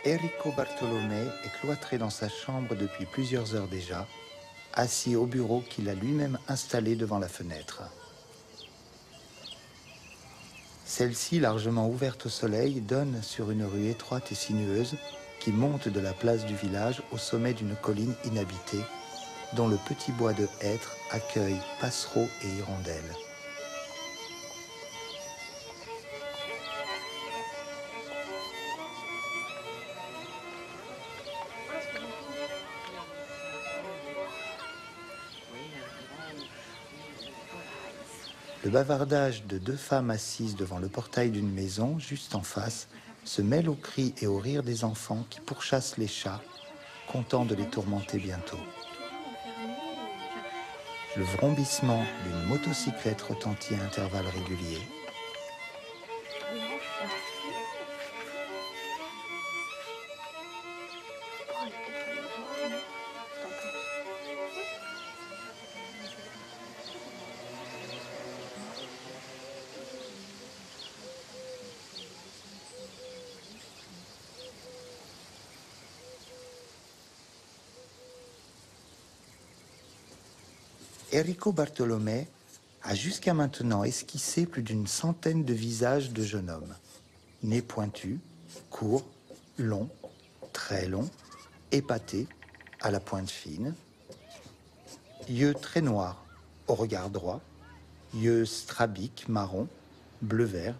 Enrico Bartolomé est cloîtré dans sa chambre depuis plusieurs heures déjà, assis au bureau qu'il a lui-même installé devant la fenêtre. Celle-ci, largement ouverte au soleil, donne sur une rue étroite et sinueuse qui monte de la place du village au sommet d'une colline inhabitée, dont le petit bois de hêtres accueille passereaux et hirondelles. Le bavardage de deux femmes assises devant le portail d'une maison, juste en face, se mêle aux cris et aux rires des enfants qui pourchassent les chats, contents de les tourmenter bientôt. Le vrombissement d'une motocyclette retentit à intervalles réguliers. Enrico Bartolomé a jusqu'à maintenant esquissé plus d'une centaine de visages de jeunes hommes. Nez pointu, court, long, très long, épaté, à la pointe fine, yeux très noirs, au regard droit, yeux strabiques, marron, bleu-vert,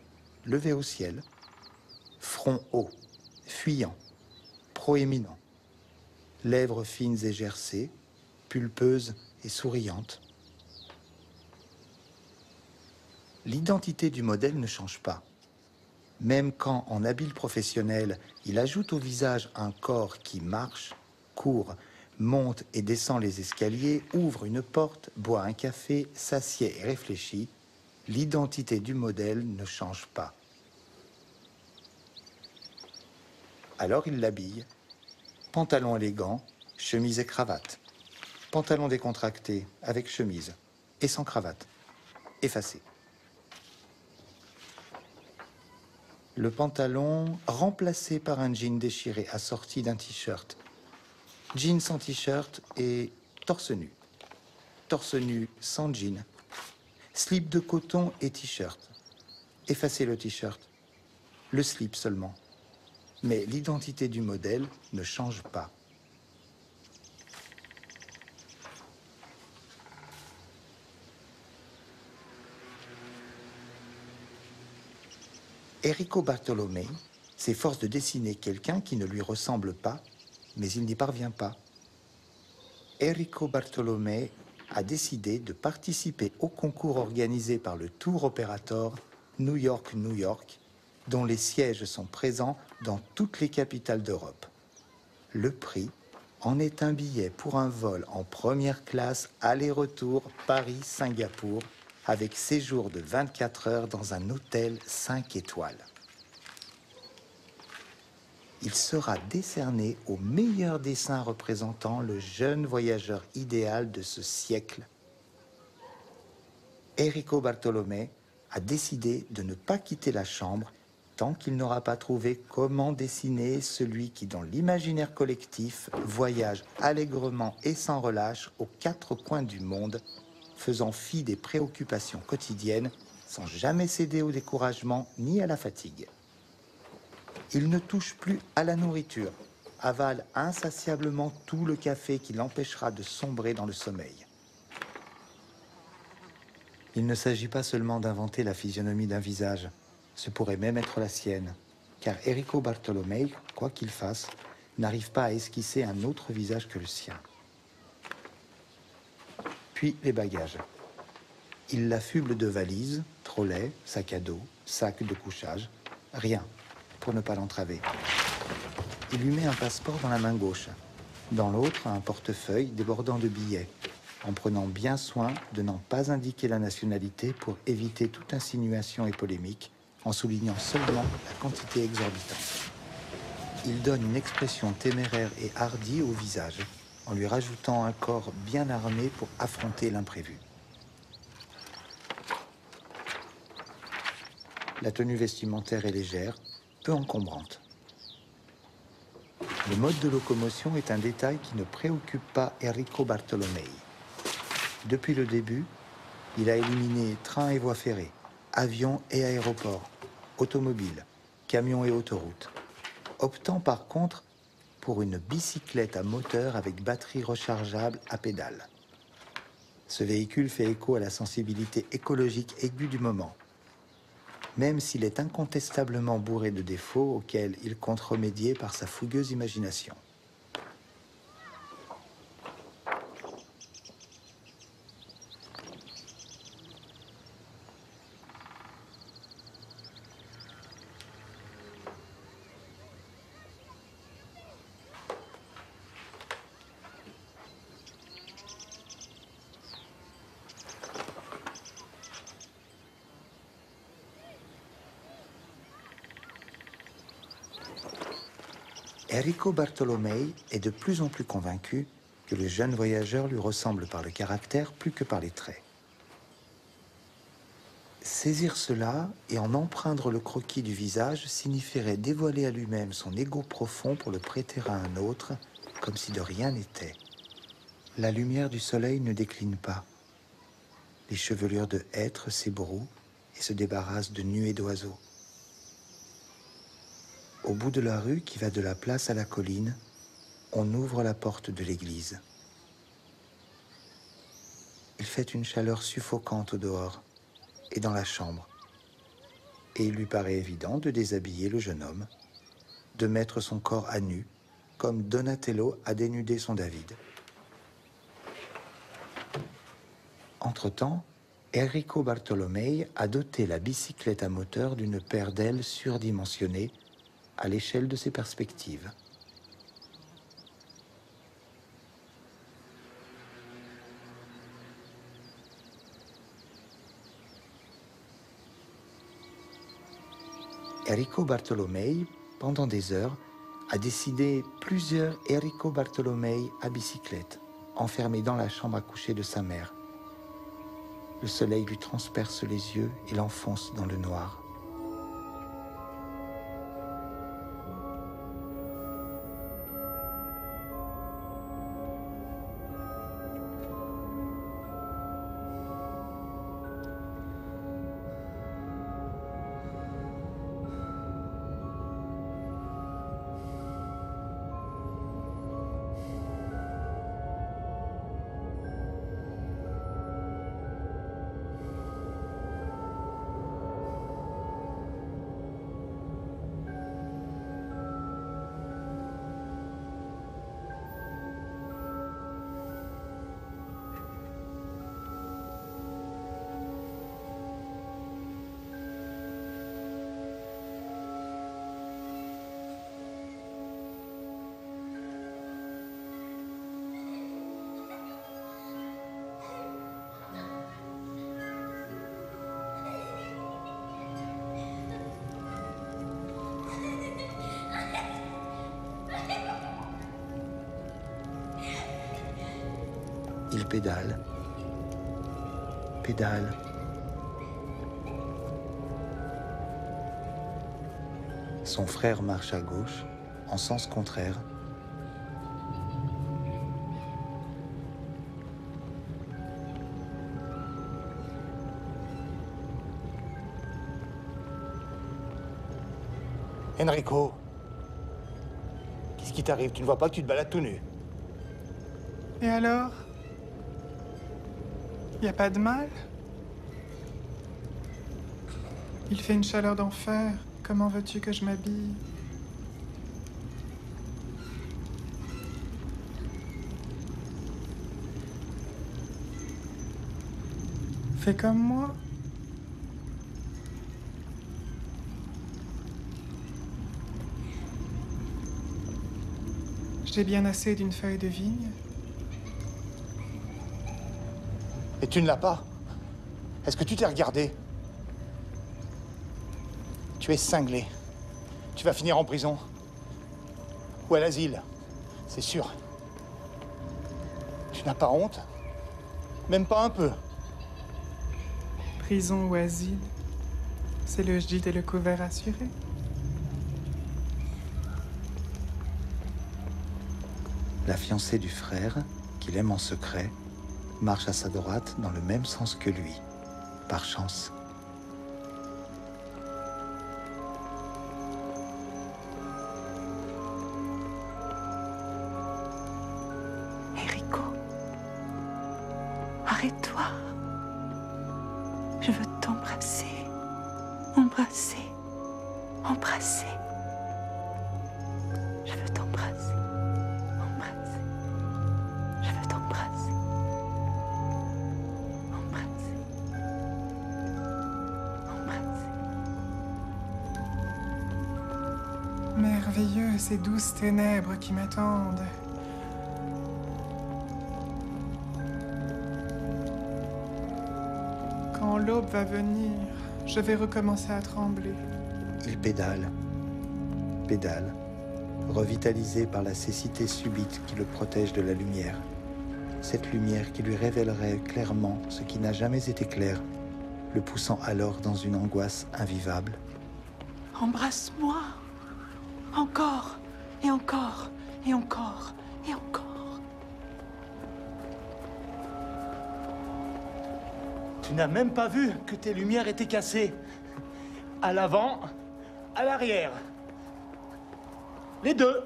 levés au ciel, front haut, fuyant, proéminent, lèvres fines et gercées, pulpeuses et souriantes. L'identité du modèle ne change pas. Même quand, en habile professionnel, il ajoute au visage un corps qui marche, court, monte et descend les escaliers, ouvre une porte, boit un café, s'assied et réfléchit, l'identité du modèle ne change pas. Alors il l'habille. Pantalon élégant, chemise et cravate. Pantalon décontracté, avec chemise, et sans cravate, effacé. Le pantalon remplacé par un jean déchiré assorti d'un t-shirt. Jean sans t-shirt et torse nu. Torse nu sans jean. Slip de coton et t-shirt. Effacé le t-shirt. Le slip seulement. Mais l'identité du modèle ne change pas. Enrico Bartolomé s'efforce de dessiner quelqu'un qui ne lui ressemble pas, mais il n'y parvient pas. Enrico Bartolomé a décidé de participer au concours organisé par le Tour Operator New York, New York, dont les sièges sont présents dans toutes les capitales d'Europe. Le prix en est un billet pour un vol en première classe aller-retour Paris-Singapour avec séjour de 24 heures dans un hôtel 5 étoiles. Il sera décerné au meilleur dessin représentant le jeune voyageur idéal de ce siècle. Enrico Bartolomé a décidé de ne pas quitter la chambre tant qu'il n'aura pas trouvé comment dessiner celui qui, dans l'imaginaire collectif, voyage allègrement et sans relâche aux quatre coins du monde, faisant fi des préoccupations quotidiennes sans jamais céder au découragement ni à la fatigue. Il ne touche plus à la nourriture, avale insatiablement tout le café qui l'empêchera de sombrer dans le sommeil. Il ne s'agit pas seulement d'inventer la physionomie d'un visage, ce pourrait même être la sienne, car Enrico Bartolomé, quoi qu'il fasse, n'arrive pas à esquisser un autre visage que le sien. Puis les bagages. Il l'affuble de valises, trolleys, sacs à dos, sacs de couchage, rien pour ne pas l'entraver. Il lui met un passeport dans la main gauche, dans l'autre un portefeuille débordant de billets, en prenant bien soin de n'en pas indiquer la nationalité pour éviter toute insinuation et polémique, en soulignant seulement la quantité exorbitante. Il donne une expression téméraire et hardie au visage, en lui rajoutant un corps bien armé pour affronter l'imprévu. La tenue vestimentaire est légère, peu encombrante. Le mode de locomotion est un détail qui ne préoccupe pas Enrico Bartolomei. Depuis le début, il a éliminé trains et voies ferrées, avions et aéroports, automobiles, camions et autoroutes, optant par contre pour une bicyclette à moteur avec batterie rechargeable à pédales. Ce véhicule fait écho à la sensibilité écologique aiguë du moment, même s'il est incontestablement bourré de défauts auxquels il compte remédier par sa fougueuse imagination. Enrico Bartolomei est de plus en plus convaincu que le jeune voyageur lui ressemble par le caractère plus que par les traits. Saisir cela et en empreindre le croquis du visage signifierait dévoiler à lui-même son ego profond pour le prêter à un autre, comme si de rien n'était. La lumière du soleil ne décline pas. Les chevelures de hêtres s'ébrouent et se débarrassent de nuées d'oiseaux. Au bout de la rue qui va de la place à la colline, on ouvre la porte de l'église. Il fait une chaleur suffocante au dehors et dans la chambre. Et il lui paraît évident de déshabiller le jeune homme, de mettre son corps à nu, comme Donatello a dénudé son David. Entre-temps, Enrico Bartolomei a doté la bicyclette à moteur d'une paire d'ailes surdimensionnées à l'échelle de ses perspectives. Enrico Bartolomei, pendant des heures, a décidé plusieurs Enrico Bartolomei à bicyclette, enfermés dans la chambre à coucher de sa mère. Le soleil lui transperce les yeux et l'enfonce dans le noir. Il pédale, pédale. Son frère marche à gauche, en sens contraire. Enrico, qu'est-ce qui t'arrive? Tu ne vois pas que tu te balades tout nu? Et alors? Y a pas de mal? Il fait une chaleur d'enfer. Comment veux-tu que je m'habille? Fais comme moi. J'ai bien assez d'une feuille de vigne. Et tu ne l'as pas? Est-ce que tu t'es regardé? Tu es cinglé. Tu vas finir en prison. Ou à l'asile. C'est sûr. Tu n'as pas honte? Même pas un peu. Prison ou asile, c'est le gîte et le couvert assuré. La fiancée du frère, qu'il aime en secret, marche à sa droite dans le même sens que lui, par chance. Enrico, arrête-toi. Je veux t'embrasser, embrasser, embrasser. Je veux t'embrasser, embrasser. Je veux t'embrasser, embrasser, embrasser. Merveilleux, ces douces ténèbres qui m'attendent. Quand l'aube va venir, je vais recommencer à trembler. Il pédale, pédale, revitalisé par la cécité subite qui le protège de la lumière. Cette lumière qui lui révélerait clairement ce qui n'a jamais été clair, le poussant alors dans une angoisse invivable. Embrasse-moi. Encore, et encore, et encore, et encore. Tu n'as même pas vu que tes lumières étaient cassées. À l'avant, à l'arrière. Les deux.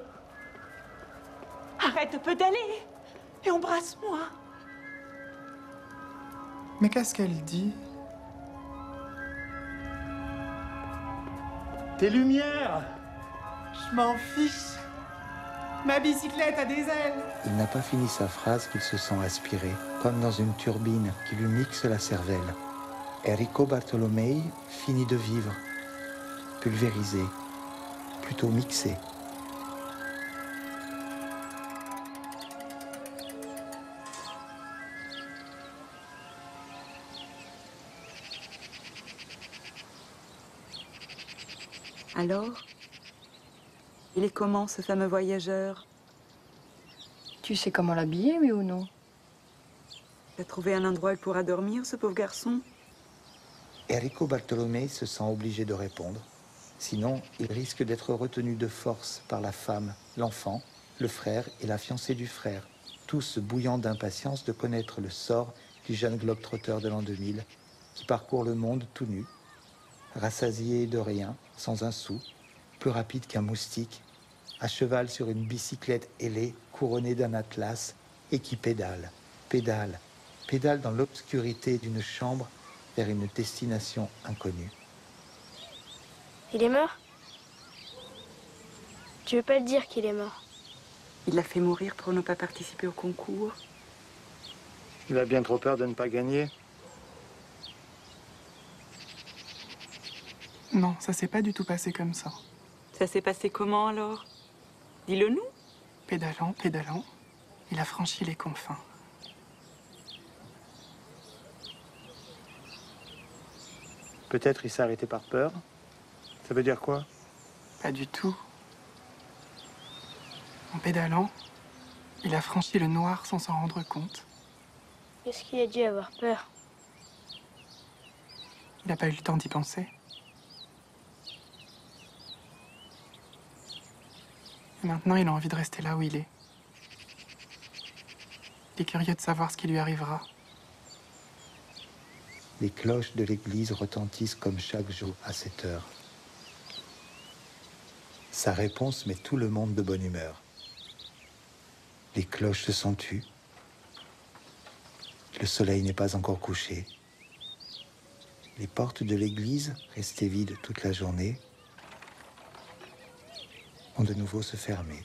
Arrête de pédaler et embrasse-moi. Mais qu'est-ce qu'elle dit? Tes lumières. Je m'en fiche. Ma bicyclette a des ailes. Il n'a pas fini sa phrase qu'il se sent aspirer, comme dans une turbine qui lui mixe la cervelle. Enrico Bartolomei finit de vivre, pulvérisé, plutôt mixé. Alors, il est comment ce fameux voyageur? Tu sais comment l'habiller, oui ou non? Il a trouvé un endroit où il pourra dormir, ce pauvre garçon? Enrico Bartolomei se sent obligé de répondre. Sinon, il risque d'être retenu de force par la femme, l'enfant, le frère et la fiancée du frère, tous bouillants d'impatience de connaître le sort du jeune globe-trotteur de l'an 2000, qui parcourt le monde tout nu, rassasié de rien, sans un sou, plus rapide qu'un moustique, à cheval sur une bicyclette ailée couronnée d'un atlas et qui pédale, pédale, pédale dans l'obscurité d'une chambre vers une destination inconnue. Il est mort? Tu veux pas le dire qu'il est mort? Il l'a fait mourir pour ne pas participer au concours. Il a bien trop peur de ne pas gagner. Non, ça s'est pas du tout passé comme ça. Ça s'est passé comment alors? Dis-le nous. Pédalant, pédalant, il a franchi les confins. Peut-être il s'est arrêté par peur. Ça veut dire quoi? Pas du tout. En pédalant, il a franchi le noir sans s'en rendre compte. Est-ce qu'il a dû avoir peur? Il n'a pas eu le temps d'y penser. Et maintenant, il a envie de rester là où il est. Il est curieux de savoir ce qui lui arrivera. Les cloches de l'église retentissent comme chaque jour à cette heure. Sa réponse met tout le monde de bonne humeur. Les cloches se sont tues. Le soleil n'est pas encore couché. Les portes de l'église, restées vides toute la journée, vont de nouveau se fermer.